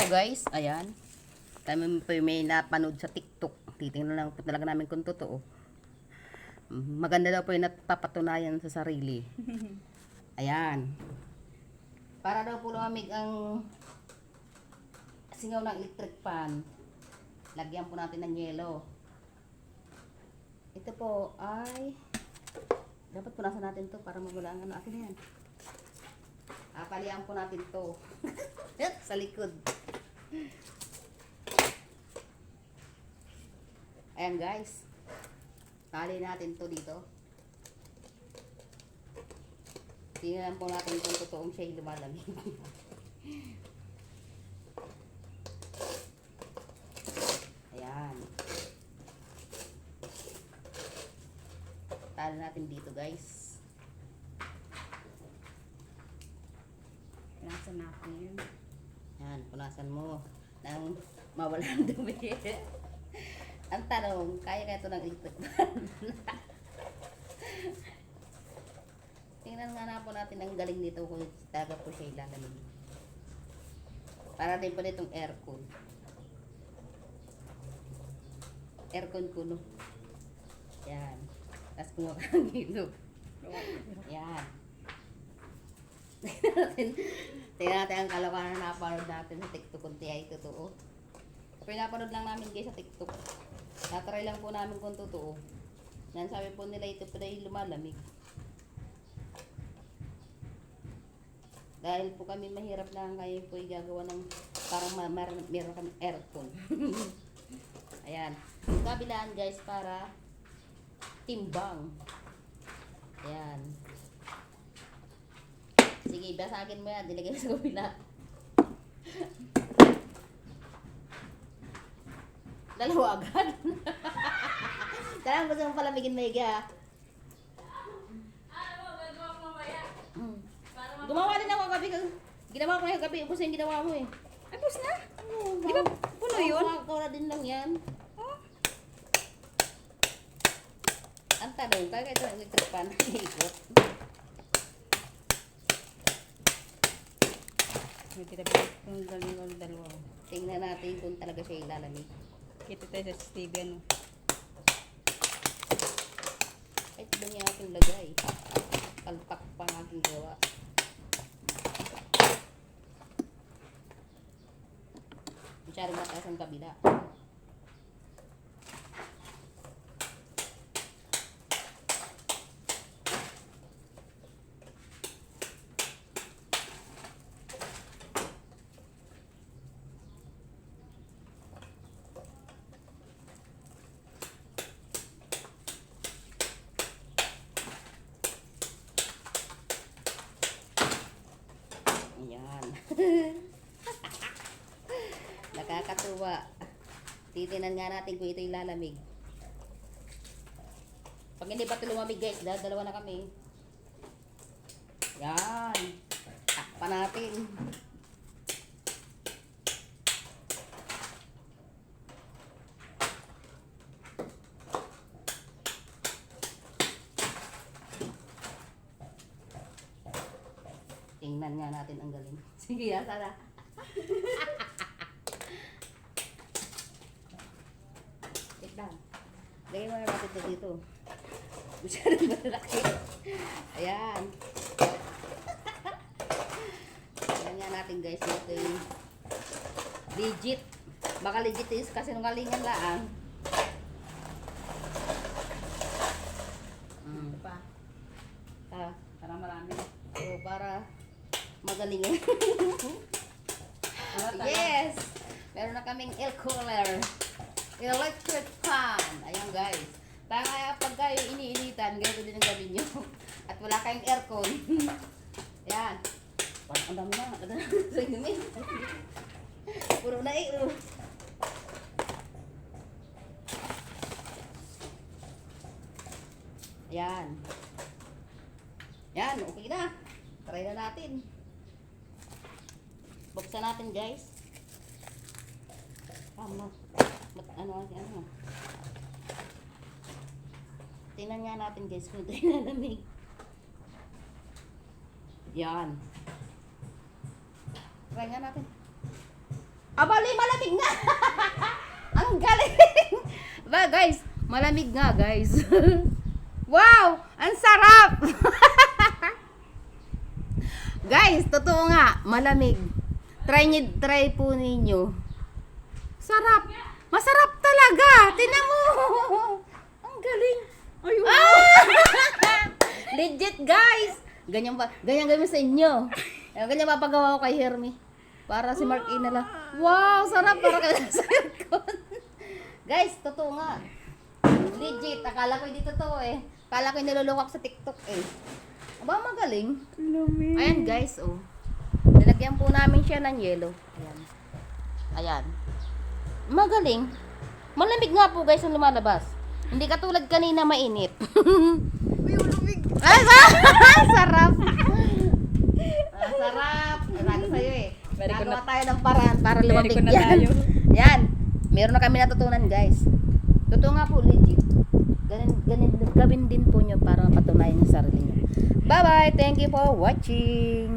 guys, ayan. Kami po may napanood sa TikTok. Titingnan lang po talaga namin kung totoo. Maganda daw po yung napapatunayan sa sarili. Ayan. Para daw po lumamig ang singaw ng electric fan. Lagyan po natin ng yelo. Ito po ay dapat punasan natin to para mawala ang ano. Akin yan. Palihan po natin to. Sa likod. Ayan guys. Tali natin to dito. Tingnan po natin kung totoong siya yung lumalamig. Ayan. Tali natin dito guys. Punasan natin. Yan, punasan mo. Nang mawala ang dumi. Ang tanong, kaya ito ng electric fan? Tingnan nga na po natin ang galing nito kung talaga po siya ilalamig. Para din po nitong aircon. Aircon ko, no? Yan. Tapos kumakang ilog. Yan. Tingnan natin ang kalokohan na napanood natin sa TikTok kung tiya ay totoo. Pinapanood lang namin guys sa TikTok. Natry lang po namin kung totoo. Yan, sabi po nila ito pa yung lumalamig. Dahil po kami mahirap lang kayo po gagawa ng parang meron kami aircon. Ayan. Yung kabilaan guys para timbang. Ayan. Sige, basagin mo yan. Dilagay mo sa kabila. Dalawa agad. Talagang gusto mong palamigin na higa. Gumawa din ako gabi. Ginawa ko yung gabi. Ubus yung ginawa mo eh. Ay, bus na? Oo, Di ba puno yun? Kawala din lang yan. Oh. Ang tanong, kaya ito ang electric fan. Ikot. Hindi na ba kung galing ang dalawa. Tingnan natin kung talaga siya ilalamig. Kita tayo sa Steven. Ay, ito ba niya aking lagay? Kalpak pa ang aking gawa. Masyadong mataas ang kabila. Ayan. Nakakatuwa. Titinan nga natin kung ito yung lalamig. Pag hindi pa ito lumamig guys, dalawa na kami. Yan. Takpan natin. Tingnan nga natin ang galing. Sige, tara. Wait lang. Lagay mo na natin ito dito. Masyadong malaki. Ayan. Ayan nga natin guys. Ito yung legit. Baka legit is kasi nungalingan lang. Ito pa. Para marami. So, para magaling. Wala Yes! Meron na kaming air cooler. Electric fan. Ayan guys. Kaya pag kayo iniinitan, ganito din ang gawin nyo. At wala kayong aircon. Ayan. Ang dami na. Ang dami na sa inumin. Puro na eh. Ayan. Ayan, okay na. Try na natin. Buksan natin guys. Ano? Ano? Tingnan nga natin guys kung ito yung nalamig. Yan. Try nga natin. Abali, malamig nga. Ang galing. Ba, guys, malamig nga, guys. Wow, ang sarap. Guys, totoo nga, malamig. Try po ninyo. Sarap. Masarap talaga. Tinan mo. Ang galing. Ayun. Legit, guys. Ganyan gawin sa inyo. Ganyan papagawa ko kay Hermie. Para si Mark E na lang. Wow, sarap. Para kaya sa aircon. Guys, totoo nga. Legit. Akala ko hindi totoo eh. Akala ko nilulukak sa TikTok eh. Aba, magaling. Lamig. Ayan guys, oh. Nilagyan po namin siya ng yelo. Ayan. Ayan. Magaling. Malamig nga po guys ang lumalabas. Hindi katulad kanina mainit. Ayun, lamig. Ay, sarap. Sarap. Sabi sa'yo eh. Very good Nagawa tayo ng paraan para lumamig good na yan. tayo. Yan. Meron na kami natutunan guys. Totoo nga po, legit. Gawin din po nyo para mapatunayan yung sarili nyo. Bye-bye. Thank you for watching.